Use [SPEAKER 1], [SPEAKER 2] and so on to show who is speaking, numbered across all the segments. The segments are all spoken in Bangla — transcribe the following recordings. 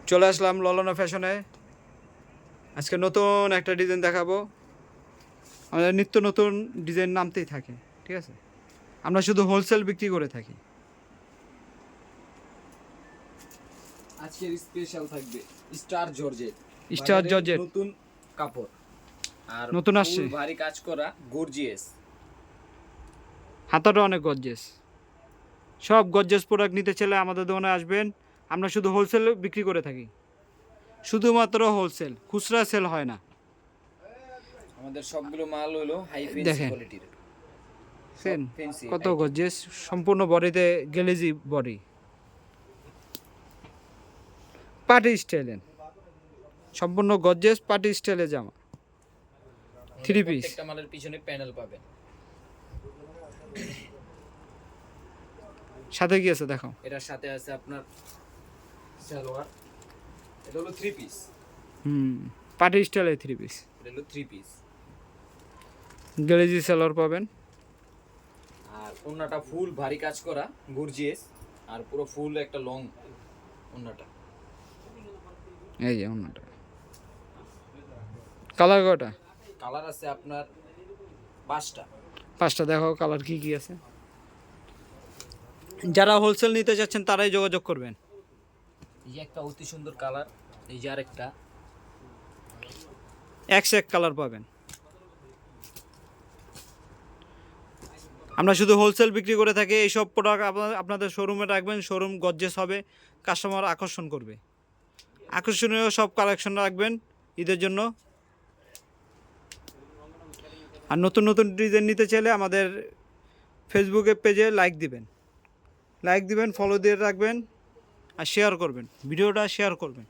[SPEAKER 1] চলে আসলাম ললনা ফ্যাশনে। আজকে নতুন একটা ডিজাইন দেখাবো। আমাদের নিত্য নতুন ডিজাইন নামতেই থাকে, ঠিক আছে। আমরা শুধু হোলসেল বিক্রি করে থাকি।
[SPEAKER 2] আজকের স্পেশাল থাকবে স্টার জর্জেট,
[SPEAKER 1] স্টার জর্জেট
[SPEAKER 2] নতুন কাপড় আর
[SPEAKER 1] নতুন আসছে,
[SPEAKER 2] ফুল ভারী কাজ করা গর্জিয়াস।
[SPEAKER 1] হাতাটা অনেক গর্জিয়াস। সব গর্জিয়াস প্রোডাক্ট নিতে চাইলে আমাদের দোকানে আসবেন। আমরা শুধু হোলসেল বিক্রি করে থাকি, শুধুমাত্র হোলসেল, খুচরা সেল হয় না।
[SPEAKER 2] আমাদের সবগুলো মাল হলো হাই ফেন্সি
[SPEAKER 1] দেখেন।
[SPEAKER 2] কোয়ালিটির।
[SPEAKER 1] সেন
[SPEAKER 2] ফেন্সি
[SPEAKER 1] কত গর্জিয়াস, সম্পূর্ণ বডিতে গ্লেজি বডি, পার্টি স্টাইলের, সম্পূর্ণ গর্জিয়াস পার্টি স্টাইলের জামা, থ্রি পিস।
[SPEAKER 2] প্রত্যেকটা মালের পিছনে প্যানেল পাবেন।
[SPEAKER 1] সাথে কি আছে দেখো।
[SPEAKER 2] এটার সাথে আছে আপনার সালোয়ার, এটা হলো থ্রি পিস।
[SPEAKER 1] পার্টি স্টাইলের থ্রি পিস,
[SPEAKER 2] এটা হলো থ্রি পিস।
[SPEAKER 1] গ্লেজি সালোয়ার পাবেন।
[SPEAKER 2] আর ওন্নাটা ফুল ভারী কাজ করা গর্জিয়াস, আর পুরো ফুল একটা লং ওন্নাটা।
[SPEAKER 1] এই যে অন্যটা কালার কটা?
[SPEAKER 2] কালার আছে আপনার পাঁচটা।
[SPEAKER 1] পাঁচটা দেখো কালার কি কি আছে। যারা হোলসেল নিতে চাচ্ছেন তারাই যোগাযোগ করবেন।
[SPEAKER 2] এই যে একটা অতি সুন্দর কালার, এই যে আরেকটা।
[SPEAKER 1] এক কালার পাবেন। আমরা শুধু হোলসেল বিক্রি করে থাকি। এইসব প্রোডাক্ট আপনাদের শোরুমে রাখবেন, শোরুম গর্জিয়াস হবে, কাস্টমার আকর্ষণ করবে। আকর্ষণীয় সব কালেকশন রাখবেন ঈদের জন্য। আর নতুন নতুন ডিজাইন নিতে চাইলে আমাদের ফেসবুকে পেজে লাইক দিবেন, ফলো দিয়ে রাখবেন আর শেয়ার করবেন, ভিডিওটা শেয়ার করবেন।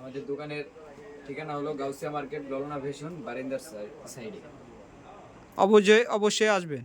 [SPEAKER 2] আমাদের দোকানের ঠিকানা হলো গাউসিয়া মার্কেট, ললনা ফ্যাশন, বারিন্দার সাইডে।
[SPEAKER 1] অবশ্যই আসবেন।